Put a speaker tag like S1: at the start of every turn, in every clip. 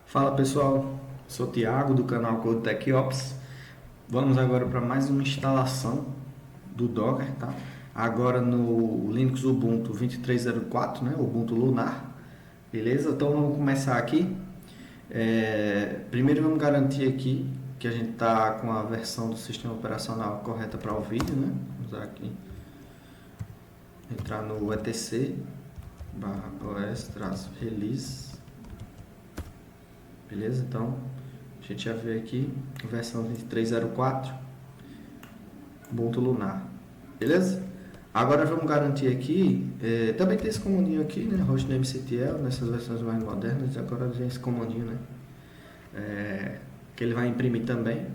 S1: Fala pessoal, sou o Thiago do canal Code Tech Ops. Vamos agora para mais uma instalação do Docker, tá? Agora no Linux Ubuntu 23.04, né? Ubuntu Lunar, beleza? Então vamos começar aqui. Primeiro vamos garantir aqui que a gente está com a versão do sistema operacional correta para o vídeo, né? Vamos usar aqui, entrar no etc/os-release. Beleza? Então, a gente já vê aqui a versão 23.04 Ubuntu Lunar. Beleza? Agora vamos garantir aqui, também tem esse comandinho aqui, né? hostnamectl, nessas versões mais modernas, agora tem esse comandinho, né? Que ele vai imprimir também.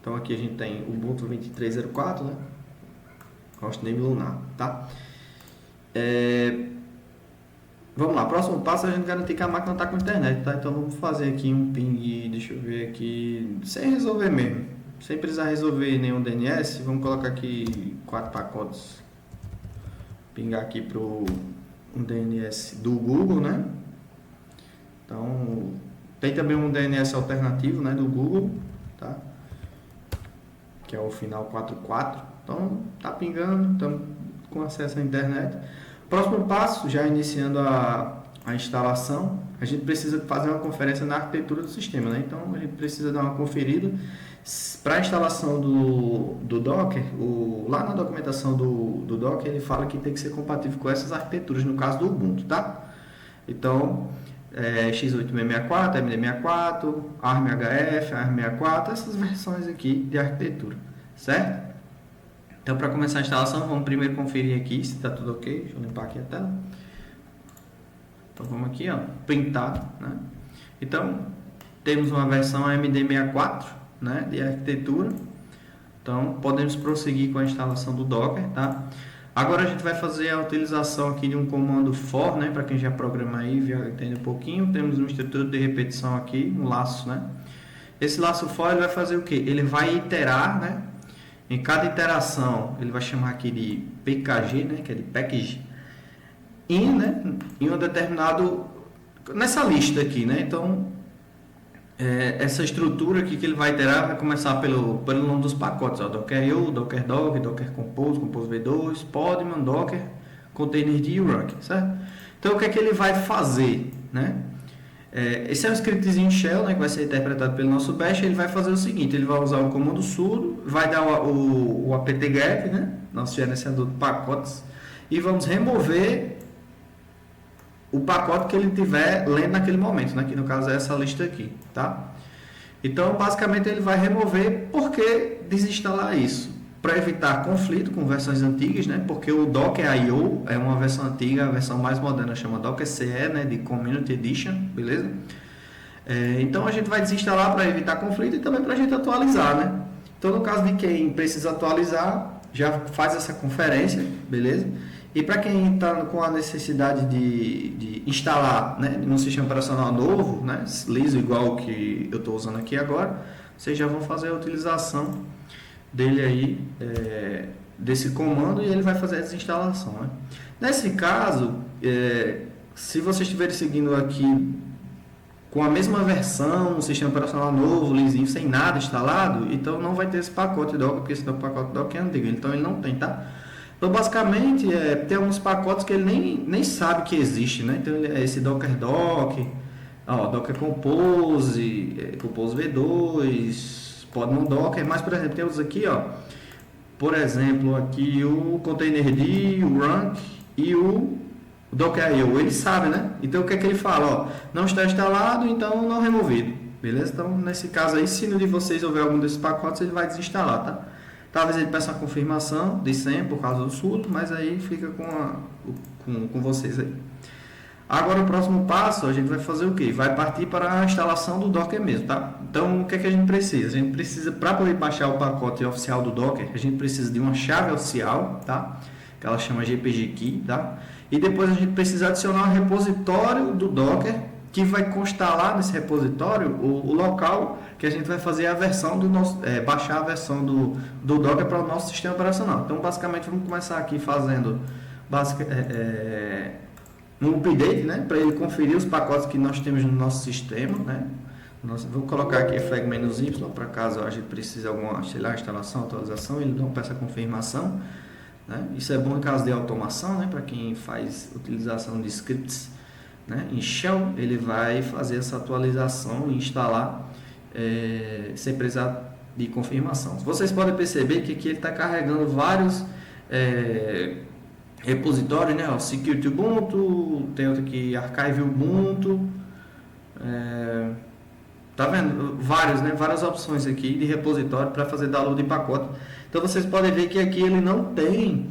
S1: Então aqui a gente tem Ubuntu 23.04, né? Hostname Lunar, tá? Vamos lá, próximo passo é a gente garantir que a máquina está com internet, tá? Então vamos fazer aqui um ping, deixa eu ver aqui, sem resolver mesmo, sem precisar resolver nenhum DNS, vamos colocar aqui 4 pacotes, pingar aqui para um DNS do Google, né? Então tem também um DNS alternativo, né, do Google, tá? Que é o final 44, então tá pingando, estamos com acesso à internet. Próximo passo, já iniciando a instalação, a gente precisa fazer uma conferência na arquitetura do sistema, né? Então a gente precisa dar uma conferida para a instalação do Docker. Lá na documentação do Docker ele fala que tem que ser compatível com essas arquiteturas, no caso do Ubuntu, tá? Então x8664, MD64, ARM-HF, ARM64, essas versões aqui de arquitetura, certo? Então, para começar a instalação, vamos primeiro conferir aqui se está tudo ok. Deixa eu limpar aqui a tela. Então, vamos aqui, ó, printar, né? Então, temos uma versão AMD64, né, de arquitetura. Então, podemos prosseguir com a instalação do Docker, tá? Agora, a gente vai fazer a utilização aqui de um comando for, né? Para quem já programa aí, já entende um pouquinho. Temos um estrutura de repetição aqui, um laço, né? Esse laço for, ele vai fazer o quê? Ele vai iterar, né? Em cada iteração, ele vai chamar aqui de PKG, né, que é de package, né, em um determinado, nessa lista aqui, né, então, essa estrutura aqui que ele vai iterar vai começar pelo nome dos pacotes, ó, Docker.io, Docker Dog, Docker Compose, Compose V2, Podman, Docker, Containerd e Ruck, certo? Então, o que é que ele vai fazer, né? Esse é um scriptzinho shell, né, que vai ser interpretado pelo nosso bash. Ele vai fazer o seguinte: ele vai usar o comando sudo, vai dar o apt-get, né, nosso gerenciador de pacotes, e vamos remover o pacote que ele tiver lendo naquele momento, né, que no caso é essa lista aqui, tá? Então, basicamente, ele vai remover. Por que desinstalar isso? Para evitar conflito com versões antigas, né? Porque o Docker.io é uma versão antiga, a versão mais moderna chama Docker CE, né? De Community Edition, beleza? Então a gente vai desinstalar para evitar conflito e também para a gente atualizar, né? Então, no caso de quem precisa atualizar, já faz essa conferência, beleza? E para quem está com a necessidade de instalar, né, num sistema operacional novo, né, liso igual que eu estou usando aqui agora, vocês já vão fazer a utilização dele aí, desse comando, e ele vai fazer a desinstalação, né? Nesse caso, se vocês estiverem seguindo aqui com a mesma versão, um sistema operacional novo, lisinho, sem nada instalado, então não vai ter esse pacote Docker, porque esse pacote Docker é antigo, então ele não tem, tá? Então, basicamente, tem alguns pacotes que ele nem sabe que existe, né? Então, esse Docker Doc, ó, Docker Compose, Compose V2, Podman Docker, mas, por exemplo, tem outros aqui, ó, por exemplo, aqui o Containerd, o Rank e o Docker.io, ele sabe, né? Então, o que é que ele fala? Ó, não está instalado, então não removido, beleza? Então, nesse caso aí, se no de vocês houver algum desses pacotes, ele vai desinstalar, tá? Talvez ele peça uma confirmação de senha por causa do sudo, mas aí fica com vocês aí. Agora o próximo passo, a gente vai fazer o quê? Vai partir para a instalação do Docker mesmo, tá? Então, o que é que a gente precisa? A gente precisa, para poder baixar o pacote oficial do Docker, a gente precisa de uma chave oficial, tá? Que ela chama GPG Key, tá? E depois a gente precisa adicionar um repositório do Docker, que vai constar lá nesse repositório o local que a gente vai fazer a versão do nosso, baixar a versão do Docker para o nosso sistema operacional. Então, basicamente, vamos começar aqui fazendo um update, né, para ele conferir os pacotes que nós temos no nosso sistema, né. Vou colocar aqui flag "-y", para caso a gente precise alguma, sei lá, instalação, atualização, ele não peça confirmação, né. Isso é bom em caso de automação, né, para quem faz utilização de scripts, né, em shell, ele vai fazer essa atualização e instalar sem precisar de confirmação. Vocês podem perceber que aqui ele está carregando vários repositórios, né? Ó, Security Ubuntu, tem outro aqui, Archive Ubuntu, tá vendo? Vários, né? Várias opções aqui de repositório para fazer download de pacote. Então vocês podem ver que aqui ele não tem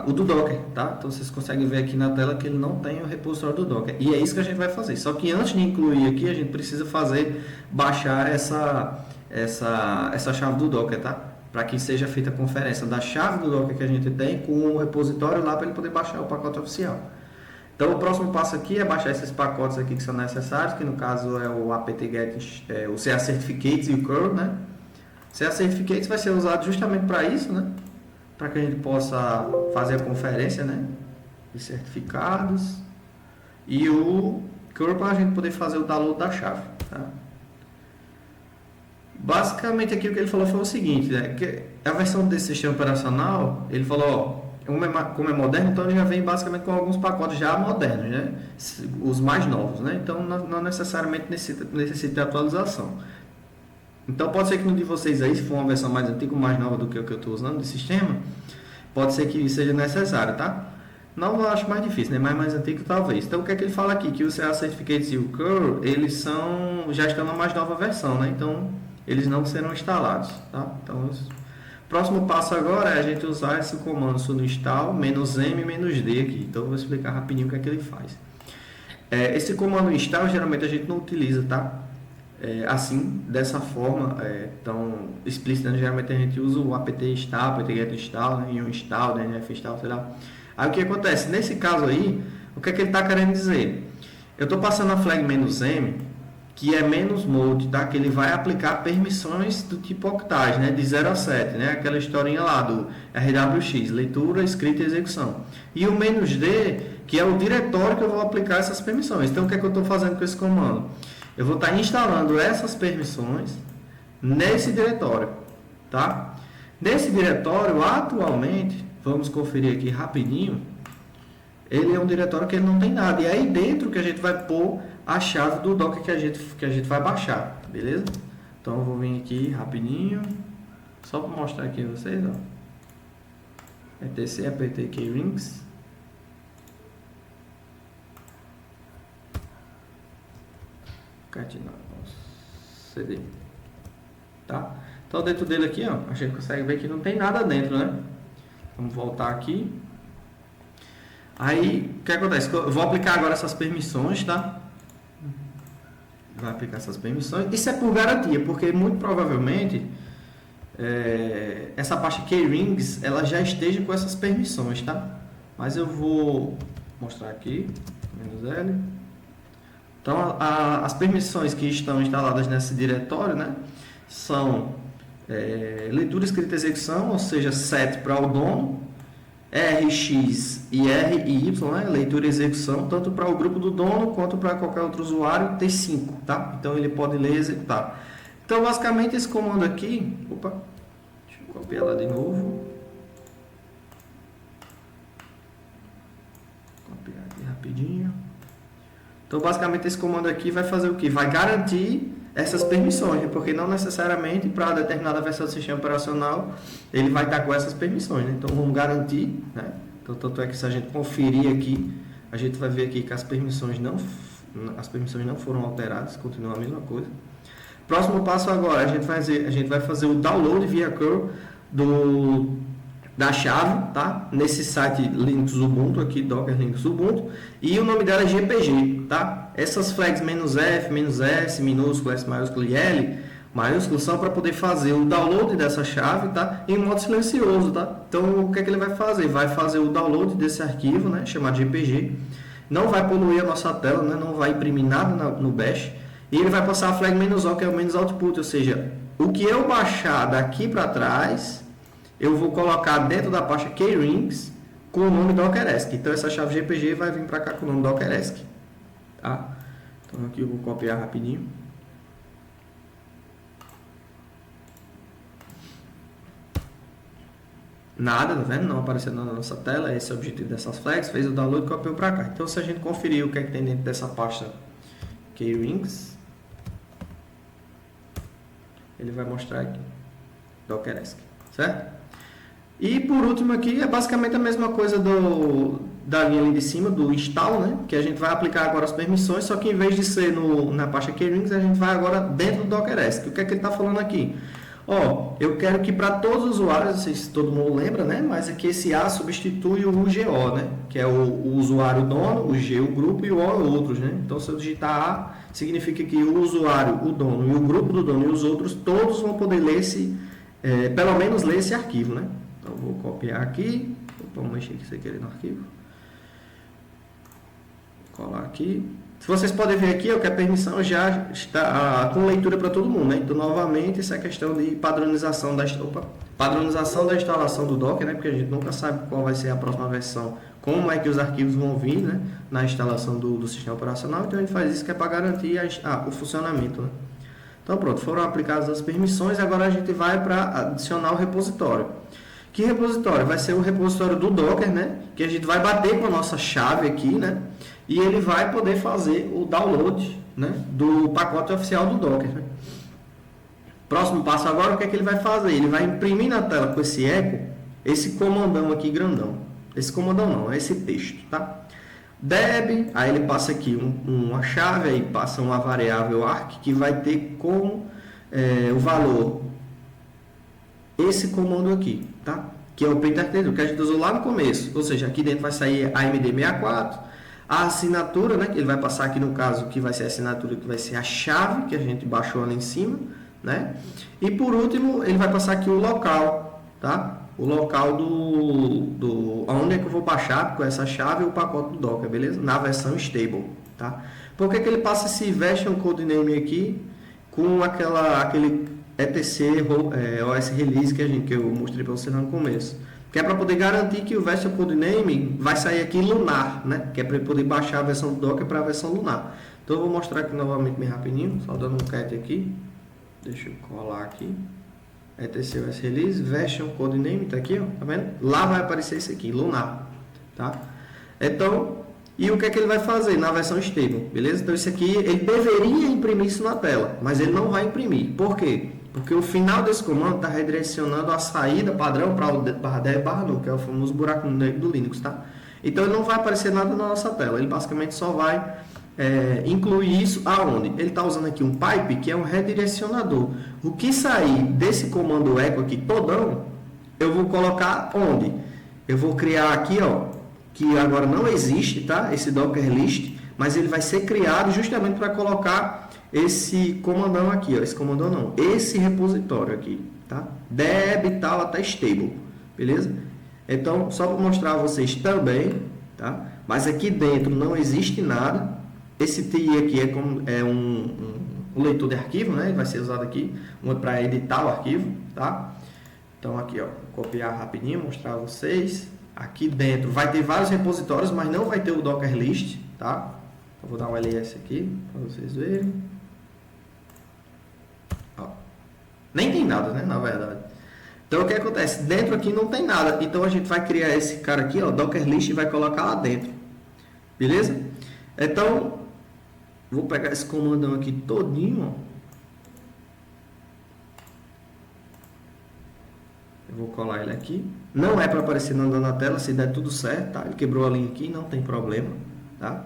S1: o do Docker, tá? Então vocês conseguem ver aqui na tela que ele não tem o repositório do Docker. E é isso que a gente vai fazer. Só que antes de incluir aqui, a gente precisa baixar essa chave do Docker, tá? Para que seja feita a conferência da chave do Docker que a gente tem com o repositório lá para ele poder baixar o pacote oficial. Então o próximo passo aqui é baixar esses pacotes aqui que são necessários, que no caso é o apt-get, o CA Certificates e o curl, né? CA Certificates vai ser usado justamente para isso, né? Para que a gente possa fazer a conferência, né, de certificados, e o curl para a gente poder fazer o download da chave, tá? Basicamente aqui o que ele falou foi o seguinte, né, que a versão desse sistema operacional, ele falou, ó, como é moderno, então ele já vem basicamente com alguns pacotes já modernos, né, os mais novos, né, então não necessariamente necessita de atualização. Então pode ser que no de vocês aí, se for uma versão mais antiga ou mais nova do que o que eu estou usando de sistema, pode ser que seja necessário, tá? Não, eu acho mais difícil, né? Mais antigo talvez. Então o que é que ele fala aqui? Que o CA Certificates e o curl, eles já estão na mais nova versão, né? Então eles não serão instalados, tá? Então o próximo passo agora é a gente usar esse comando sudo install -m-d aqui. Então eu vou explicar rapidinho o que é que ele faz. Esse comando install geralmente a gente não utiliza, tá? Assim, dessa forma tão explícita, né? Geralmente a gente usa o apt install, apt-get install, né? E o install, dnf install, sei lá. Aí o que acontece? Nesse caso aí, o que é que ele está querendo dizer? Eu estou passando a flag "-m", que é "-mode", tá? Que ele vai aplicar permissões do tipo octage, né? De 0 a 7, né? Aquela historinha lá do RWX, leitura, escrita e execução. E o "-d", que é o diretório que eu vou aplicar essas permissões. Então o que é que eu estou fazendo com esse comando? Eu vou estar instalando essas permissões nesse diretório, tá? Nesse diretório, atualmente, vamos conferir aqui rapidinho, ele é um diretório que ele não tem nada. E é aí dentro que a gente vai pôr a chave do Docker que a gente vai baixar, beleza? Então eu vou vir aqui rapidinho, só para mostrar aqui a vocês, ó. etc apt krings. CD, tá? Então dentro dele aqui, ó, a gente consegue ver que não tem nada dentro, né? Vamos voltar aqui. Aí o que acontece? Eu vou aplicar agora essas permissões, tá? Vai aplicar essas permissões. Isso é por garantia, porque muito provavelmente essa pasta krings ela já esteja com essas permissões, tá? Mas eu vou mostrar aqui, -l. Então, as permissões que estão instaladas nesse diretório, né, são leitura, escrita e execução, ou seja, set para o dono, RX e RY, né, leitura e execução, tanto para o grupo do dono quanto para qualquer outro usuário, T5, tá? Então, ele pode ler e executar. Então, basicamente, esse comando aqui, deixa eu copiar lá de novo. Copiar aqui rapidinho. Então, basicamente, esse comando aqui vai fazer o que? Vai garantir essas permissões, né? Porque não necessariamente para determinada versão do sistema operacional ele vai estar com essas permissões, né? Então, vamos garantir, né? Então, tanto é que se a gente conferir aqui, a gente vai ver aqui que as permissões não foram alteradas, continua a mesma coisa. Próximo passo agora, a gente vai fazer o download via curl da chave, tá? Nesse site Linux Ubuntu aqui, Docker Linux Ubuntu, e o nome dela é GPG, tá? Essas flags "-f", "-s", minúsculo, S maiúsculo e L maiúsculo são para poder fazer o download dessa chave, tá? Em modo silencioso, tá? Então o que é que ele vai fazer? Vai fazer o download desse arquivo, né? Chamado GPG. Não vai poluir a nossa tela, né? Não vai imprimir nada no bash. E ele vai passar a flag "-o", que é o "-output", ou seja, o que eu baixar daqui para trás eu vou colocar dentro da pasta krings com o nome dockeresq. Então essa chave GPG vai vir para cá com o nome dockeresq, tá? Então aqui eu vou copiar rapidinho. Nada, tá vendo? Não apareceu na nossa tela. Esse é o objetivo dessas flags. Fez o download e copiou para cá. Então se a gente conferir o que é que tem dentro dessa pasta K-Rings, ele vai mostrar aqui dockeresq, certo? E por último aqui é basicamente a mesma coisa da linha ali de cima, do install, né? Que a gente vai aplicar agora as permissões, só que em vez de ser na pasta K-Rings, a gente vai agora dentro do dockeresq. O que é que ele está falando aqui? Ó, eu quero que para todos os usuários, não sei se todo mundo lembra, né? Mas aqui esse A substitui o UGO, né? Que é o usuário dono, o G o grupo e o O outros, né? Então se eu digitar A, significa que o usuário, o dono e o grupo do dono e os outros, todos vão poder ler pelo menos ler esse arquivo, né? Então vou copiar aqui, vamos mexer aqui sem querer no arquivo. Colar aqui. Se vocês podem ver aqui, que a permissão já está com leitura para todo mundo, né? Então, novamente, essa é a questão de padronização da instalação do Docker, né? Porque a gente nunca sabe qual vai ser a próxima versão, como é que os arquivos vão vir, né? Na instalação do sistema operacional. Então, a gente faz isso que é para garantir o funcionamento, né? Então, pronto, foram aplicadas as permissões, agora a gente vai para adicionar o repositório. Que repositório? Vai ser o repositório do Docker, né? Que a gente vai bater com a nossa chave aqui, né? E ele vai poder fazer o download, né, do pacote oficial do Docker, né? Próximo passo agora, o que é que ele vai fazer? Ele vai imprimir na tela com esse eco, esse comandão aqui grandão. Esse comandão não, é esse texto, tá? Deb, aí ele passa aqui uma chave, aí passa uma variável arc, que vai ter como o valor esse comando aqui, tá? Que é o paintertexto, que a gente usou lá no começo. Ou seja, aqui dentro vai sair a AMD64, a assinatura, né, que ele vai passar aqui no caso, que vai ser a assinatura, que vai ser a chave que a gente baixou ali em cima, né? E por último, ele vai passar aqui o local, tá? O local onde é que eu vou baixar com essa chave o pacote do Docker, beleza? Na versão stable, tá? Por que ele passa esse version codename aqui com aquele etc OS release que eu mostrei para você no começo? Que é para poder garantir que o version codename vai sair aqui lunar, né? Que é para poder baixar a versão do Docker para a versão lunar. Então eu vou mostrar aqui novamente bem rapidinho, só dando um cat aqui. Deixa eu colar aqui. etc OS release, version codename, tá aqui, ó, tá vendo? Lá vai aparecer esse aqui, lunar, tá? Então, e o que é que ele vai fazer na versão stable, beleza? Então isso aqui, ele deveria imprimir isso na tela, mas ele não vai imprimir. Por quê? Porque o final desse comando está redirecionando a saída padrão para o /dev/nu, que é o famoso buraco negro do Linux, tá? Então ele não vai aparecer nada na nossa tela, ele basicamente só vai incluir isso aonde? Ele está usando aqui um pipe, que é um redirecionador. O que sair desse comando echo aqui todão, eu vou colocar onde? Eu vou criar aqui, ó, que agora não existe, tá? Esse Docker list, mas ele vai ser criado justamente para colocar esse comandão aqui, ó, esse comandão não, esse repositório aqui, tá? Deb tal até stable, beleza? Então, só para mostrar a vocês também, tá? Mas aqui dentro não existe nada. Esse TI aqui é um leitor de arquivo, né? Ele vai ser usado aqui para editar o arquivo, tá? Então aqui, ó, vou copiar rapidinho, mostrar a vocês. Aqui dentro vai ter vários repositórios, mas não vai ter o Docker list, tá? Eu vou dar um ls aqui para vocês verem. Ó. Nem tem nada, né? Na verdade. Então o que acontece? Dentro aqui não tem nada. Então a gente vai criar esse cara aqui, ó, Docker list, e vai colocar lá dentro. Beleza? Então, vou pegar esse comandão aqui todinho, ó. Eu vou colar ele aqui. Não é para aparecer nada na tela, se der tudo certo, tá? Ele quebrou a linha aqui, não tem problema, tá?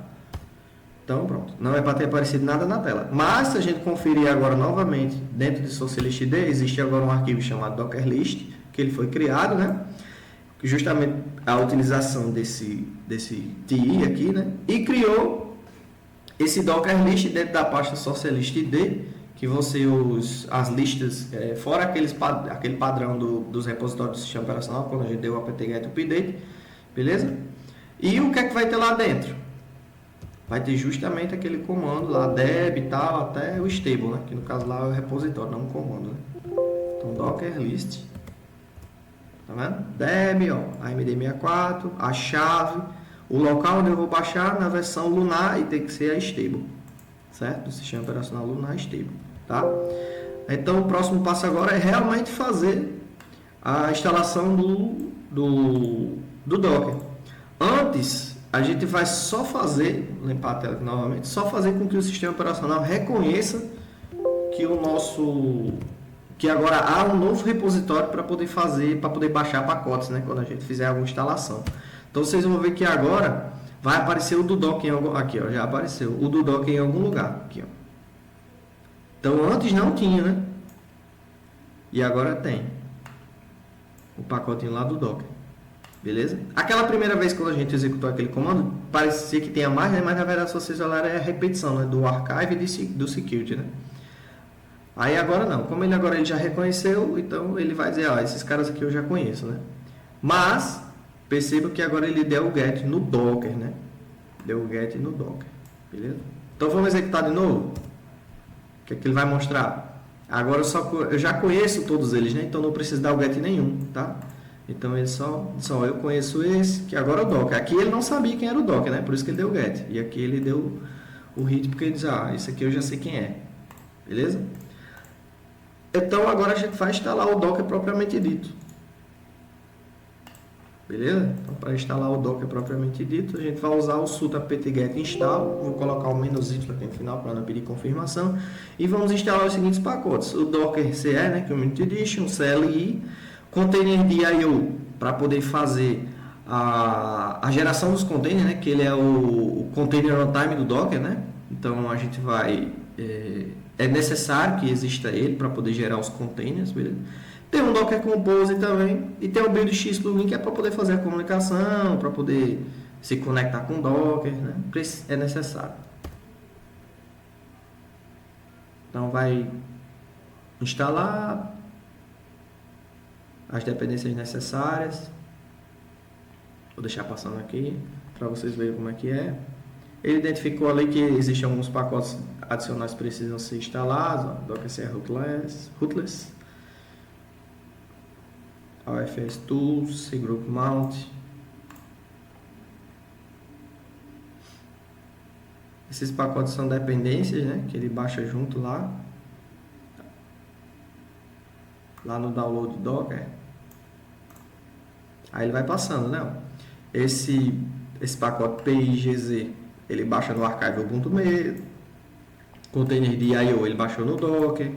S1: Então, pronto. Não é para ter aparecido nada na tela. Mas, se a gente conferir agora novamente, dentro de socialist.d, existe agora um arquivo chamado dockerlist, que ele foi criado, né? Justamente a utilização desse TI aqui, né? E criou esse dockerlist dentro da pasta socialist.d, que vão ser as listas, fora aquele padrão dos repositórios do sistema operacional, quando a gente deu o apt-get update, beleza? E o que é que vai ter lá dentro? Vai ter justamente aquele comando lá, deb e tal, até o stable, né? Que no caso lá é o repositório, não o comando, né? Então, docker list. Tá vendo? Deb, ó, AMD64, a chave, o local onde eu vou baixar na versão lunar e tem que ser a stable, certo? Do sistema operacional lunar stable, tá? Então o próximo passo agora é realmente fazer a instalação do Docker. Antes, a gente vai só fazer, limpar a tela aqui novamente, só fazer com que o sistema operacional reconheça que agora há um novo repositório para poder fazer, para poder baixar pacotes, né, quando a gente fizer alguma instalação. Então vocês vão ver que agora vai aparecer o do Docker aqui, ó, já apareceu o do Docker em algum lugar, aqui, ó. Então antes não tinha, né? E agora tem o pacotinho lá do Docker. Beleza? Aquela primeira vez quando a gente executou aquele comando, parecia que tinha mais, né? Mas na verdade, se vocês olharem, é a repetição, né? Do archive e do security, né? Aí agora não. Como ele já reconheceu, então ele vai dizer, ó, esses caras aqui eu já conheço, né? Mas, perceba que agora ele deu o get no Docker, né? Deu o get no Docker. Beleza? Então vamos executar de novo. O que é que ele vai mostrar? Agora eu já conheço todos eles, né? Então não preciso dar o get nenhum, tá? Então ele só eu conheço esse, que agora é o Docker. Aqui ele não sabia quem era o Docker, né? Por isso que ele deu o get. E aqui ele deu o hit porque ele diz, ah, esse aqui eu já sei quem é. Beleza? Então agora a gente vai instalar o Docker propriamente dito. Beleza? Então para instalar o Docker propriamente dito, a gente vai usar o sudo apt-get install. Vou colocar o "-y" aqui no final para não pedir confirmação. E vamos instalar os seguintes pacotes. O Docker CE, né? Community Edition, CLI, Containerd.io para poder fazer a geração dos containers, né? Que ele é o container runtime do Docker, né? Então a gente vai... É necessário que exista ele para poder gerar os containers, beleza? Tem um Docker Compose também e tem o BuildX plugin que é para poder fazer a comunicação, para poder se conectar com o Docker, né? É necessário. Então vai instalar as dependências necessárias. Vou deixar passando aqui para vocês verem como é que é. Ele identificou ali que existem alguns pacotes adicionais que precisam ser instalados. Ó, Docker CE Rootless, AFS Tools, Cgroup Mount. Esses pacotes são dependências, né, que ele baixa junto lá no download Docker. Aí ele vai passando, né? Esse pacote PIGZ ele baixa no archive Ubuntu mesmo. Containerd.io ele baixou no Docker.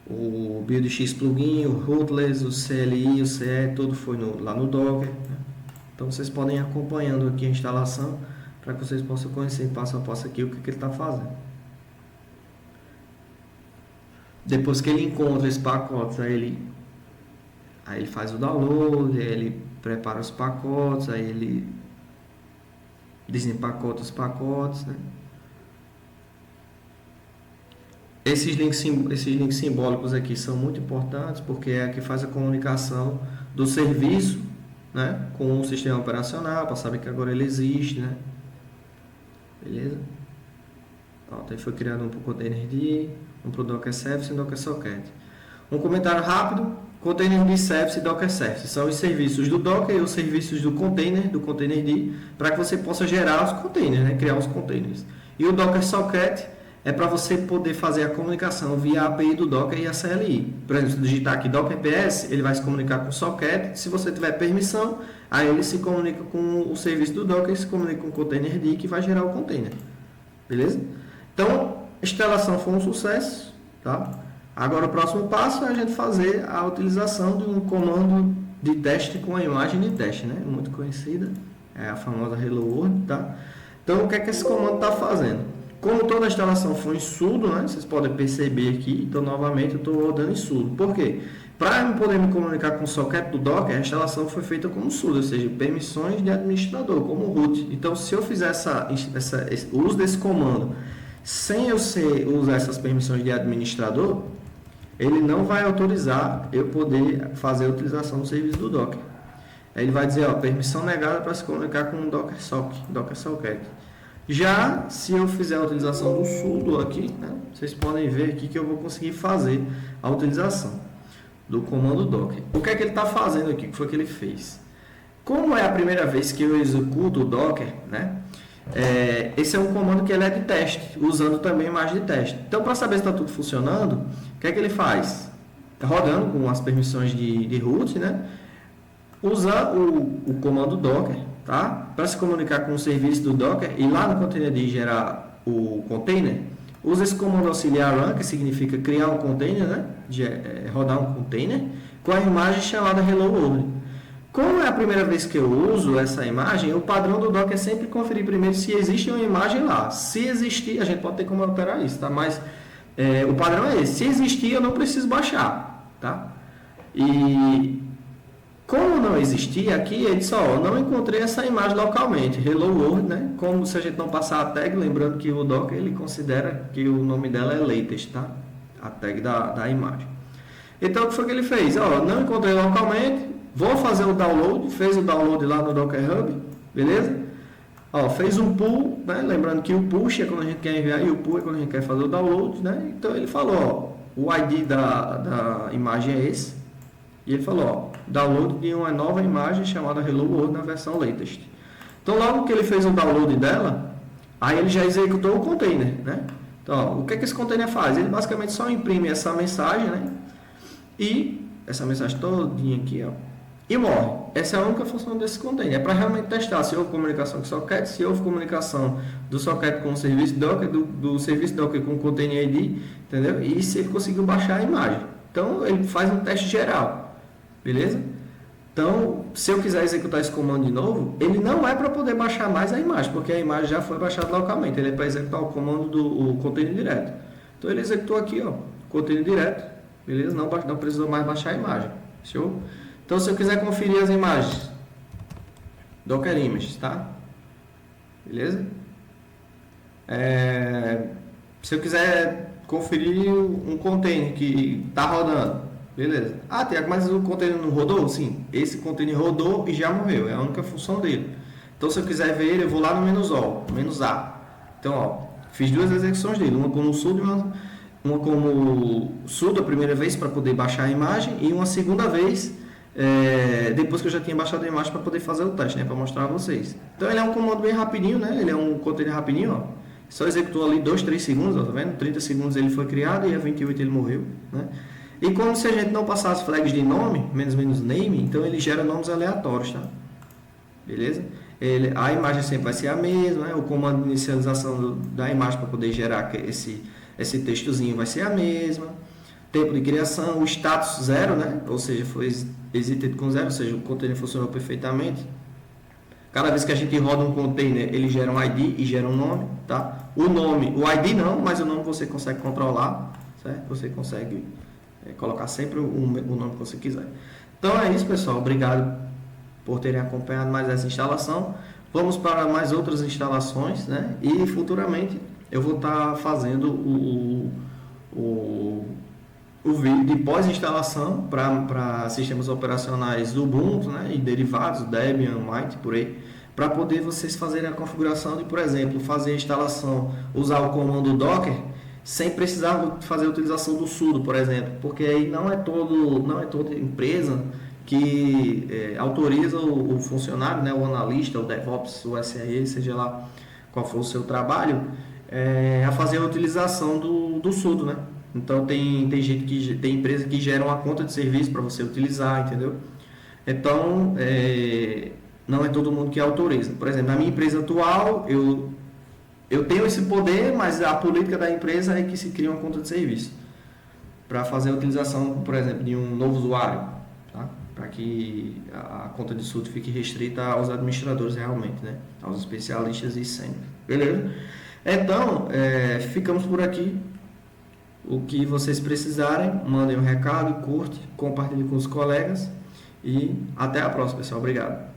S1: O BuildX plugin, o Rootless, o CLI, o CE, tudo foi lá no Docker, né? Então vocês podem ir acompanhando aqui a instalação para que vocês possam conhecer passo a passo aqui o que ele está fazendo. Depois que ele encontra esses pacotes, aí ele faz o download, aí ele prepara os pacotes, aí ele desempacota os pacotes, né? Esses links simbólicos aqui são muito importantes porque é que faz a comunicação do serviço, né, com o sistema operacional, para saber que agora ele existe, né? Beleza? Pronto, aí foi criado um para o Containerd, um para o Docker Service e um Docker Socket. Um comentário rápido: Containerd Service e Docker Service são os serviços do Docker e os serviços do Containerd, para que você possa gerar os containers, né, criar os containers. E o Docker Socket é para você poder fazer a comunicação via a API do Docker e a CLI. Por exemplo, se digitar aqui Docker PS, ele vai se comunicar com o Socket. Se você tiver permissão, aí ele se comunica com o serviço do Docker, se comunica com o Containerd, que vai gerar o container. Beleza? Então, a instalação foi um sucesso, tá? Agora o próximo passo é a gente fazer a utilização de um comando de teste com a imagem de teste, né? Muito conhecida, é a famosa Hello World, tá? Então, o que é que esse comando está fazendo? Como toda a instalação foi em sudo, né? Vocês podem perceber aqui, então novamente eu estou rodando em sudo. Por quê? Para eu poder me comunicar com o socket do Docker, a instalação foi feita como sudo, ou seja, permissões de administrador, como root. Então, se eu fizer o uso desse comando sem eu usar essas permissões de administrador, ele não vai autorizar eu poder fazer a utilização do serviço do Docker. Aí ele vai dizer, ó, permissão negada para se comunicar com o Docker Socket. Já se eu fizer a utilização do sudo aqui, né, vocês podem ver aqui que eu vou conseguir fazer a utilização. do comando docker. O que é que ele está fazendo aqui? O que foi que ele fez? Como é a primeira vez que eu executo o docker, né? Esse é um comando que ele é de teste, usando também imagem de teste. Então, para saber se está tudo funcionando, o que é que ele faz? Rodando com as permissões de root, né? Usa o comando docker, tá? Para se comunicar com o serviço do docker e lá no container de gerar o container, usa esse comando auxiliar run, que significa criar um container, né? Rodar um container com a imagem chamada hello world. Como é a primeira vez que eu uso essa imagem, o padrão do Docker é sempre conferir primeiro se existe uma imagem lá. Se existir, a gente pode ter como alterar isso, tá? Mas o padrão é esse. Se existir, eu não preciso baixar, tá? E como não existia aqui, ele disse, ó, não encontrei essa imagem localmente, hello world, né? Como se a gente não passar a tag, lembrando que o Docker, ele considera que o nome dela é latest, tá? A tag da imagem. Então, o que foi que ele fez? Ó, não encontrei localmente, vou fazer o download, fez o download lá no Docker Hub, beleza? Ó, fez um pull, né? Lembrando que o push é quando a gente quer enviar e o pull é quando a gente quer fazer o download, né? Então ele falou, ó, o ID da imagem é esse. E ele falou, ó, download de uma nova imagem chamada Hello World na versão latest. Então logo que ele fez o download dela, aí ele já executou o container, né? Então, ó, o que é que esse container faz? Ele basicamente só imprime essa mensagem, né? E essa mensagem todinha aqui, ó, e morre. Essa é a única função desse container. É para realmente testar se houve comunicação com o socket, se houve comunicação do socket com o serviço Docker, do serviço Docker com o container ID, entendeu? E se ele conseguiu baixar a imagem. Então, ele faz um teste geral, beleza? Então, se eu quiser executar esse comando de novo, ele não é para poder baixar mais a imagem, porque a imagem já foi baixada localmente. Ele é para executar o comando do container direto. Então, ele executou aqui, ó, container direto, beleza? Não precisou mais baixar a imagem. Show? Então, se eu quiser conferir as imagens, Docker Images, tá? Beleza? Se eu quiser conferir um container que está rodando, beleza? Ah, Tiago, mas o container não rodou? Sim, esse container rodou e já morreu, é a única função dele. Então, se eu quiser ver ele, eu vou lá no menos A. Então, ó, fiz duas execuções dele, uma como sudo e uma como sudo a primeira vez para poder baixar a imagem e uma segunda vez depois que eu já tinha baixado a imagem para poder fazer o teste, né, para mostrar a vocês. Então ele é um comando bem rapidinho, né? Ele é um container rapidinho, ó. Só executou ali 2-3 segundos, ó, tá vendo? 30 segundos ele foi criado e a 28 ele morreu, né? E como se a gente não passar as flags de nome, menos name, então ele gera nomes aleatórios, tá? Beleza? A imagem sempre vai ser a mesma, né? O comando de inicialização da imagem para poder gerar esse textozinho vai ser a mesma. Tempo de criação, o status 0, né? Ou seja, foi exited com 0, ou seja, o container funcionou perfeitamente. Cada vez que a gente roda um container, ele gera um ID e gera um nome, tá? O ID não, mas o nome você consegue controlar, certo? Você consegue colocar sempre o nome que você quiser. Então é isso, pessoal. Obrigado por terem acompanhado mais essa instalação. Vamos para mais outras instalações, né? E futuramente eu vou estar fazendo o vídeo de pós-instalação para sistemas operacionais do Ubuntu, né, e derivados, Debian, Might, por aí, para poder vocês fazerem a configuração de, por exemplo, fazer a instalação, usar o comando Docker, sem precisar fazer a utilização do sudo, por exemplo, porque aí não é toda empresa que autoriza o funcionário, né, o analista, o DevOps, o SRE, seja lá qual for o seu trabalho, a fazer a utilização do sudo, né? Então tem gente tem empresa que gera uma conta de serviço para você utilizar, entendeu? Então não é todo mundo que autoriza. Por exemplo, na minha empresa atual eu tenho esse poder, mas a política da empresa é que se cria uma conta de serviço para fazer a utilização, por exemplo, de um novo usuário, tá? Para que a conta de sudo fique restrita aos administradores realmente, né? Aos especialistas e sênior. Beleza? Então ficamos por aqui. O que vocês precisarem, mandem um recado, curte, compartilhe com os colegas e até a próxima, pessoal. Obrigado.